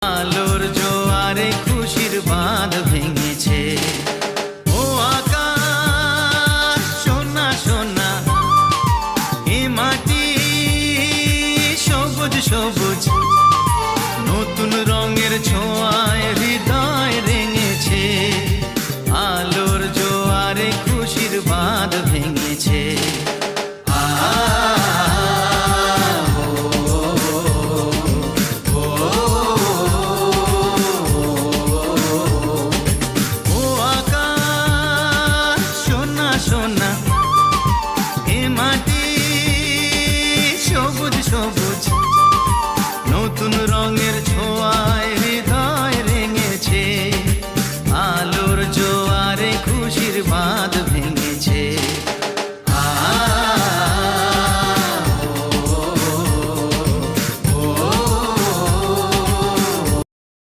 আলোর জোয়ারে খুশির বাঁধ ভেঙেছে। ও আকাশ সোনা সোনা, এ মাটি সবুজ সবুজ, নতুন রঙের ছোঁয়া